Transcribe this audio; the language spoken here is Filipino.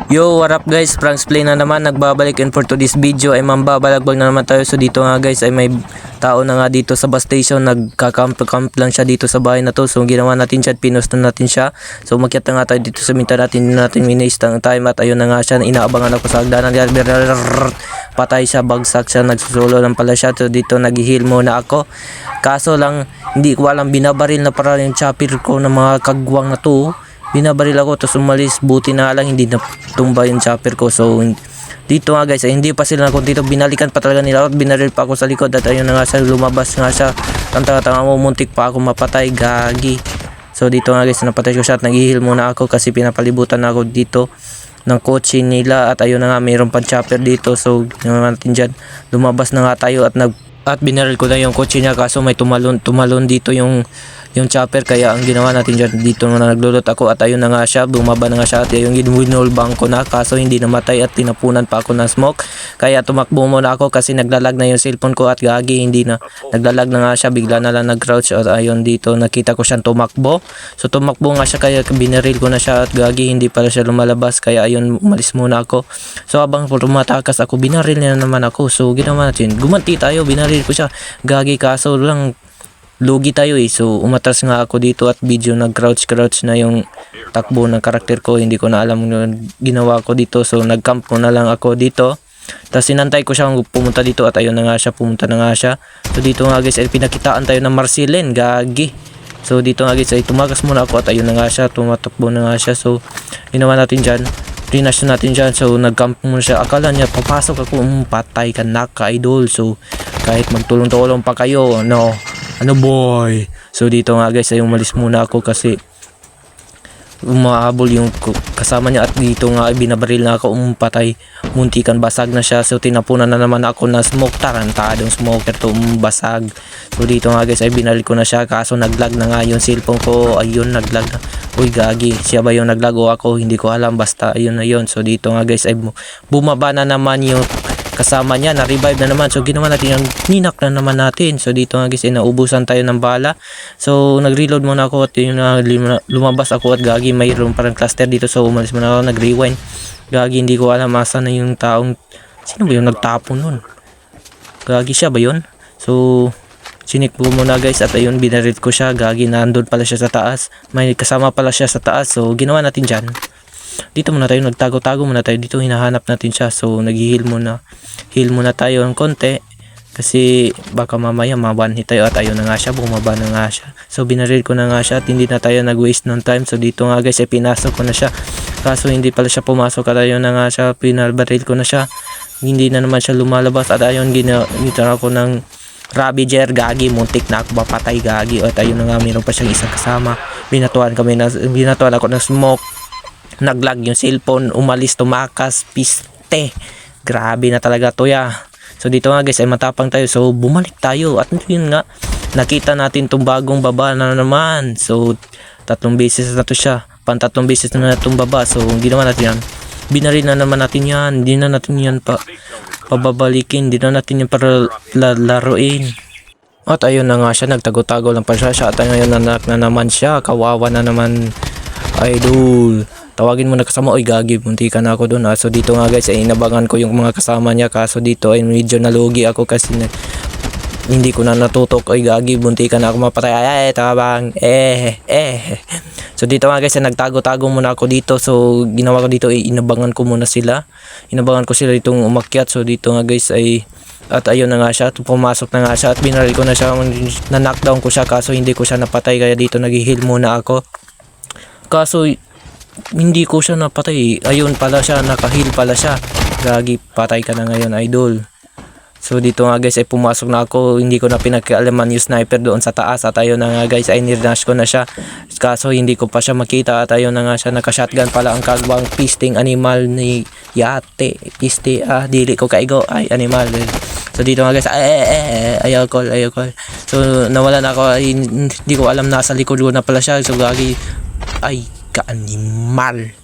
Yo, what up guys? Franks Play na naman, nagbabalik, and for today's video ay mambabalagbag na naman tayo. So dito nga guys ay may tao na nga dito sa bus station, nagka-camp lang siya dito sa bahay na to. So ginawa natin siya at pinost na natin siya. So umakyat na nga tayo dito sa minta natin, hindi natin ministe ang time at ayun na nga siya, inaabangan ako sa hagdanan. Patay siya, bagsak siya, nagsusulo lang pala siya. So dito nag-heal muna ako. Kaso lang hindi ko alam, binabaril na para yung chopper ko ng mga kagwang na to. Binabaril ako tapos umalis, buti na lang hindi na tumba yung chopper ko. So dito nga guys ay hindi pa sila kung dito, binalikan pa talaga nila at binaril pa ako sa likod at ayun na nga siya, lumabas nga siya. Ang tanga mo, muntik pa ako mapatay, gagi. So dito nga guys, napatay ko siya at nag-heal muna ako kasi pinapalibutan na ako dito ng kotse nila at ayun na nga, mayroon pang chopper dito. So ginawa natin dyan, lumabas na nga tayo at binaril ko na yung kotse niya, kaso may tumalon dito yung chopper, kaya ang ginawa natin dyan, dito na naglulot ako at ayun na nga siya, bumaba na nga siya at yung ginulbang ko na, kaso hindi namatay at tinapunan pa ako ng smoke, kaya tumakbo muna ako kasi naglalag na yung cellphone ko at gagi, hindi na, naglalag na nga siya, bigla na lang nag-crouch at ayun dito nakita ko siyang tumakbo. So tumakbo nga siya kaya binaril ko na siya at gagi, hindi pala siya lumalabas, kaya ayun, umalis muna ako. So habang tumatakas ako, binaril na naman ako. So ginawa natin, gumanti tayo, binaril ko siya, gagi, kaso lang lugi tayo eh. So umatras nga ako dito at video nag-crouch na yung takbo ng karakter ko, hindi ko na alam yung ginawa ko dito. So nag-camp na lang ako dito, tapos sinantay ko siya pumunta dito at ayun na nga siya, pumunta na nga siya. So dito nga guys ay pinakitaan tayo ng Marcelen, gagi. So dito nga guys ay tumakas muna ako at ayun na nga siya, tumatakbo na nga siya. So ginawa natin dyan, rinash natin dyan. So nag-camp muna siya, akala niya papasok ako, patay ka na ka-idol. So kahit magtulong-tulong pa kayo, no, ano boy. So dito nga guys ay umalis muna ako kasi umahabol yung kasama niya at dito nga ay binabaril na ako, patay, muntikan basag na siya. So tinapunan na naman ako na smoke, tarantadong smoker to, basag. So dito nga guys ay binaril ko na siya, kaso naglag na nga yung cellphone ko, ayun, naglag na. Uy gagi, siya ba yung naglag o ako, hindi ko alam, basta ayun na yun. So dito nga guys ay bumaba na naman yung kasama niya, na-revive na naman. So ginawa natin yung ninak na naman natin. So dito nga guys ay naubusan tayo ng bala. So nag-reload muna ako at yun na, lumabas ako at gagi, mayroon parang cluster dito. So umalis muna ako, nag-rewind. Gagi, hindi ko alam asa na yung taong, sino ba yung nagtapon nun? Gagi, siya ba yun? So sinik ko muna guys at ayun, binaril ko siya, gagi, nandun pala siya sa taas, may kasama pala siya sa taas. So ginawa natin dyan, dito muna tayo, nagtago-tago muna tayo dito, hinahanap natin siya. So nag-heal muna, heal muna tayo ng konti kasi baka mamaya mabanhit tayo at ayun na nga siya, bumaba na nga siya. So binaril ko na nga siya at hindi na tayo nag-waste ng time. So dito nga guys ay pinasok ko na siya, kaso hindi pala siya pumasok at ayun na nga siya, pinabaril ko na siya, hindi na naman siya lumalabas at ayun, ginita ako ng Ravager, gagi, muntik na ako mapatay, gagi. At ayun na nga, mayroon pa siyang isang kasama, binatuan ako ng smoke, naglag yung cellphone, umalis, tumakas, piste, grabe na talaga to ya. So dito nga guys ay matapang tayo, so bumalik tayo at yun nga, nakita natin tong bagong baba na naman. So tatlong beses na to siya, pantatlong beses na itong baba. So ginawa natin yan, binaril na naman natin yan, hindi na natin yan pababalikin, hindi na natin yan para laruin. At ayun na nga siya, nagtago-tago lang pa siya at ngayon nanak na naman siya, kawawa na naman, idol. Tawagin mo na kasama, oy gagi, bunti ka na ako doon. So dito nga guys ay inabangan ko yung mga kasama niya, kaso dito ay medyo nalugi ako kasi hindi ko na natutok. Oy gagi, bunti ka na ako mapatay, ay tabang, So dito nga guys ay nagtago-tago muna ako dito. So ginawa ko dito ay inabangan ko muna sila, inabangan ko sila ditong umakyat. So dito nga guys ay, at ayun na nga siya, pumasok na nga siya at binaril ko na siya, na-knockdown ko siya, kaso hindi ko siya napatay, kaya dito nag-heal muna ako, kaso hindi ko siya napatay. Ayun pala siya, naka-heal pala siya, gagi, patay ka na ngayon, idol. So dito nga guys ay pumasok na ako, hindi ko na pinakialaman yung sniper doon sa taas at ayun na nga guys ay nirnash ko na siya, kaso hindi ko pa siya makita at ayun na nga siya, naka-shotgun pala ang kagwang pisting animal ni Yate, piste, dili ko kaigo, ay animal. So dito nga guys, ayaw call. So nawala na ako, hindi ko alam, nasa likod ko na pala siya. So gagi, ay ka-animal.